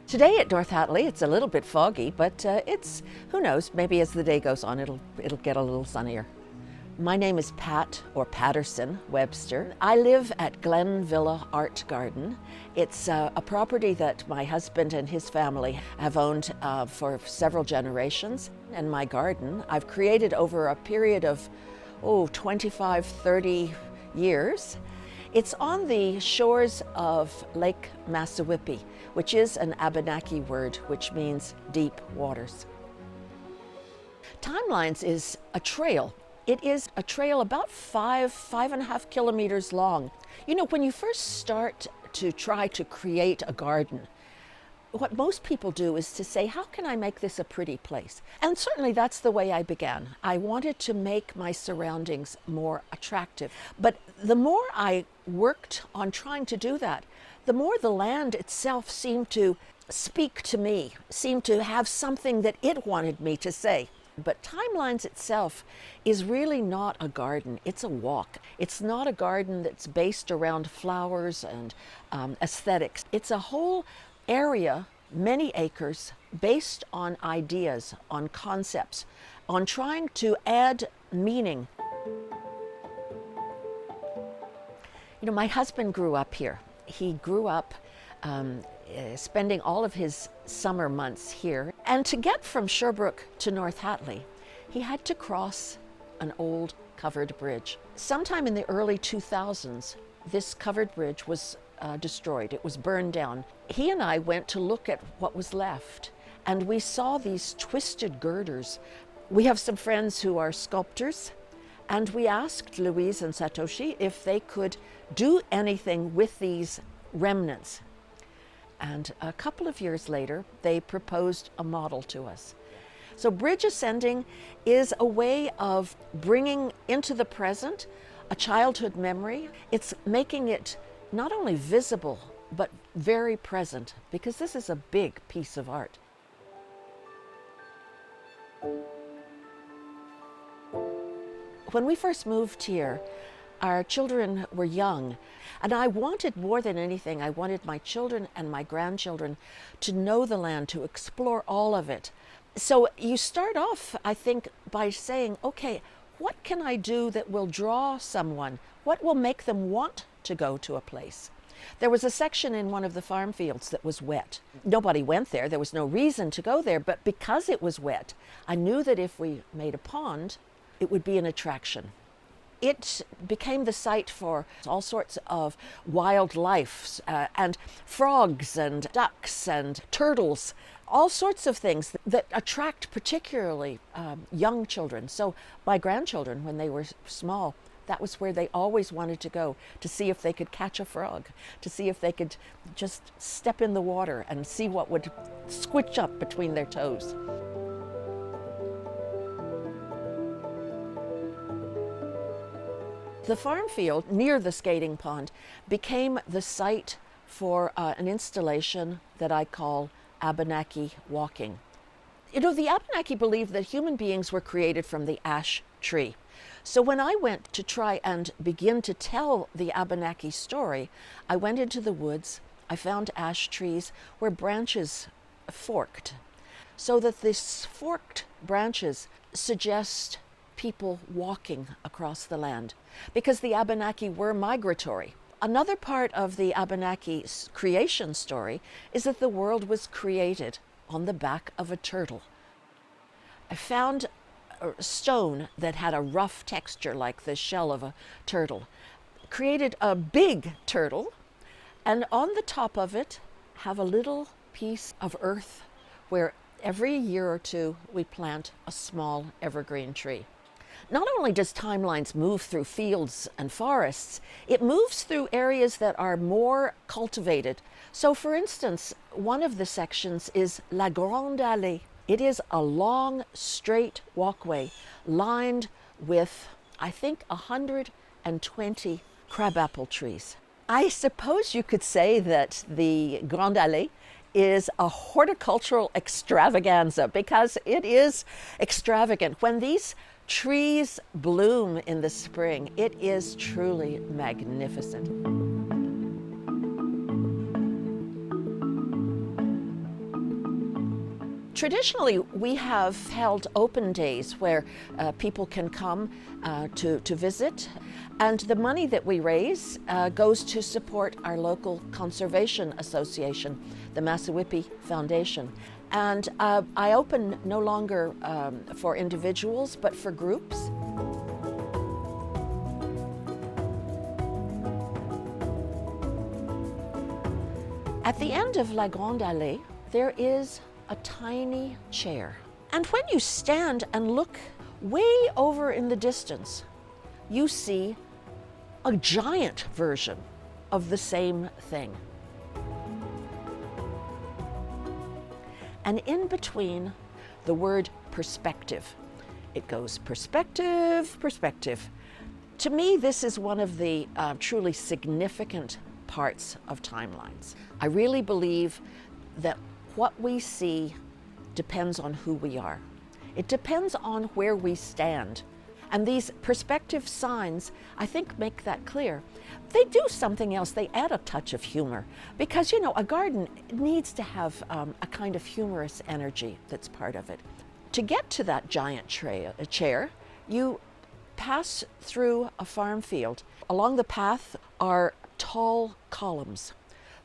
Today at North Hatley, it's a little bit foggy, but who knows, maybe as the day goes on, it'll get a little sunnier. My name is Pat, or Patterson, Webster. I live at Glen Villa Art Garden. It's a property that my husband and his family have owned for several generations. And my garden, I've created over a period of, 25, 30 years. It's on the shores of Lake Massawippi, which is an Abanaki word, which means deep waters. Timelines is a trail. It is a trail about 5.5 kilometers long. You know, when you first start to try to create a garden, what most people do is to say, how can I make this a pretty place? And certainly that's the way I began. I wanted to make my surroundings more attractive. But the more I worked on trying to do that, the more the land itself seemed to speak to me, seemed to have something that it wanted me to say. But Timelines itself is really not a garden, it's a walk. It's not a garden that's based around flowers and aesthetics. It's a whole area, many acres, based on ideas, on concepts, on trying to add meaning. You know, my husband grew up here. He grew up spending all of his summer months here. And to get from Sherbrooke to North Hatley, he had to cross an old covered bridge. Sometime in the early 2000s, this covered bridge was destroyed. It was burned down. He and I went to look at what was left, and we saw these twisted girders. We have some friends who are sculptors, and we asked Louise and Satoshi if they could do anything with these remnants. And a couple of years later, they proposed a model to us. So bridge ascending is a way of bringing into the present a childhood memory. It's making it not only visible, but very present, because this is a big piece of art. When we first moved here, our children were young, and I wanted more than anything, I wanted my children and my grandchildren to know the land, to explore all of it. So you start off, I think, by saying, okay, what can I do that will draw someone? What will make them want to go to a place? There was a section in one of the farm fields that was wet. Nobody went there. There was no reason to go there, but because it was wet, I knew that if we made a pond, it would be an attraction. It became the site for all sorts of wildlife and frogs and ducks and turtles, all sorts of things that attract particularly young children. So my grandchildren, when they were small, that was where they always wanted to go, to see if they could catch a frog, to see if they could just step in the water and see what would squitch up between their toes. The farm field near the skating pond became the site for an installation that I call Abanaki walking. You know, the Abanaki believed that human beings were created from the ash tree. So when I went to try and begin to tell the Abanaki story, I went into the woods, I found ash trees where branches forked, so that these forked branches suggest people walking across the land, because the Abanaki were migratory. Another part of the Abanaki's creation story is that the world was created on the back of a turtle. I found a stone that had a rough texture like the shell of a turtle, created a big turtle, and on the top of it have a little piece of earth where every year or two we plant a small evergreen tree. Not only does Timelines move through fields and forests, it moves through areas that are more cultivated. So for instance, one of the sections is la grande allée. It is a long, straight walkway lined with, I think, 120 crabapple trees. I suppose you could say that the grande allée is a horticultural extravaganza, because it is extravagant. When these trees bloom in the spring, it is truly magnificent. Traditionally, we have held open days where people can come to visit, and the money that we raise goes to support our local conservation association, the Massawippi Foundation. And I open no longer for individuals, but for groups. At the end of La Grande Allée, there is a tiny chair. And when you stand and look way over in the distance, you see a giant version of the same thing. And in between, the word perspective. It goes perspective, perspective. To me, this is one of the truly significant parts of timelines. I really believe that what we see depends on who we are. It depends on where we stand. And these perspective signs, I think, make that clear. They do something else. They add a touch of humor because, you know, a garden needs to have a kind of humorous energy that's part of it. To get to that giant chair, you pass through a farm field. Along the path are tall columns.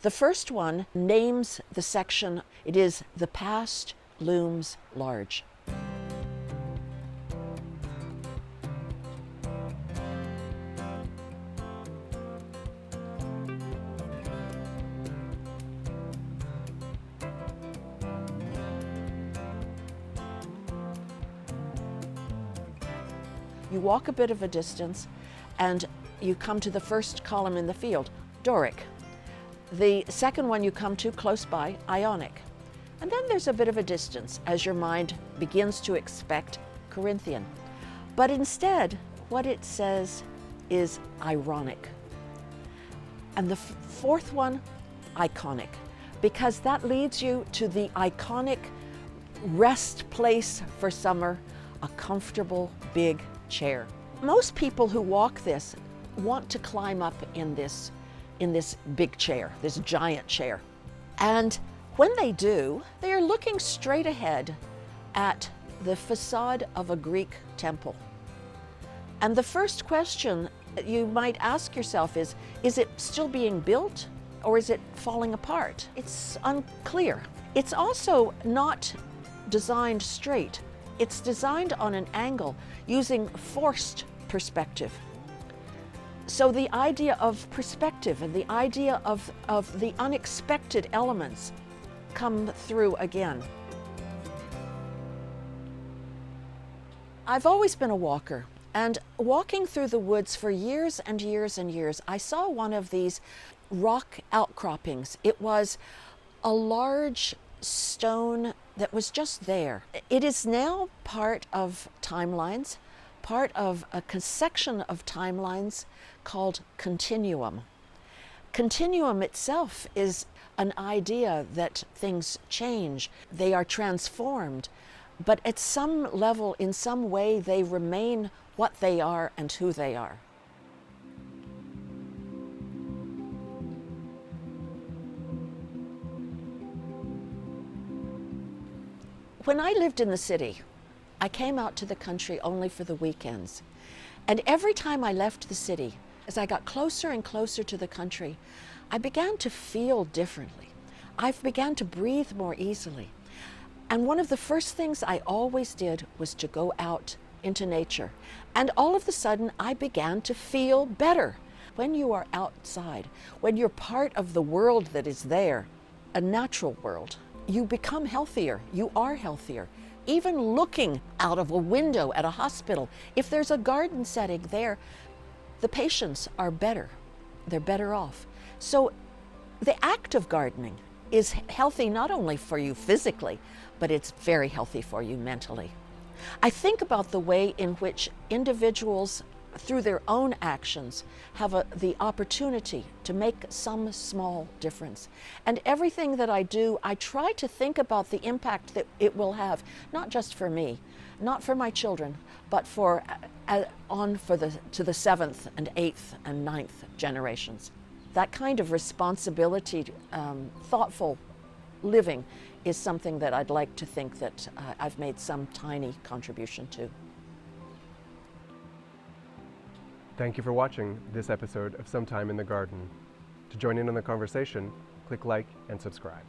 The first one names the section. It is "The Past Looms Large." You walk a bit of a distance and you come to the first column in the field, Doric. The second one you come to close by, Ionic. And then there's a bit of a distance as your mind begins to expect Corinthian. But instead, what it says is ironic. And the fourth one, iconic, because that leads you to the iconic rest place for summer, a comfortable big chair. Most people who walk this want to climb up in this big chair, this giant chair. And when they do, they are looking straight ahead at the facade of a Greek temple. And the first question you might ask yourself is it still being built or is it falling apart? It's unclear. It's also not designed straight. It's designed on an angle using forced perspective. So the idea of perspective and the idea of the unexpected elements come through again. I've always been a walker, and walking through the woods for years and years and years, I saw one of these rock outcroppings. It was a large stone that was just there. It is now part of timelines, part of a section of timelines called Continuum. Continuum itself is an idea that things change, they are transformed, but at some level, in some way, they remain what they are and who they are. When I lived in the city, I came out to the country only for the weekends. And every time I left the city, as I got closer and closer to the country, I began to feel differently. I began to breathe more easily. And one of the first things I always did was to go out into nature. And all of a sudden, I began to feel better. When you are outside, when you're part of the world that is there, a natural world, you become healthier. You are healthier. Even looking out of a window at a hospital, if there's a garden setting there, the patients are better. They're better off. So the act of gardening is healthy not only for you physically, but it's very healthy for you mentally. I think about the way in which individuals, through their own actions, have the opportunity to make some small difference. And everything that I do, I try to think about the impact that it will have, not just for me, not for my children, but to the seventh and eighth and ninth generations. That kind of responsibility, thoughtful living is something that I'd like to think that I've made some tiny contribution to. Thank you for watching this episode of Sometime in the Garden. To join in on the conversation, click like and subscribe.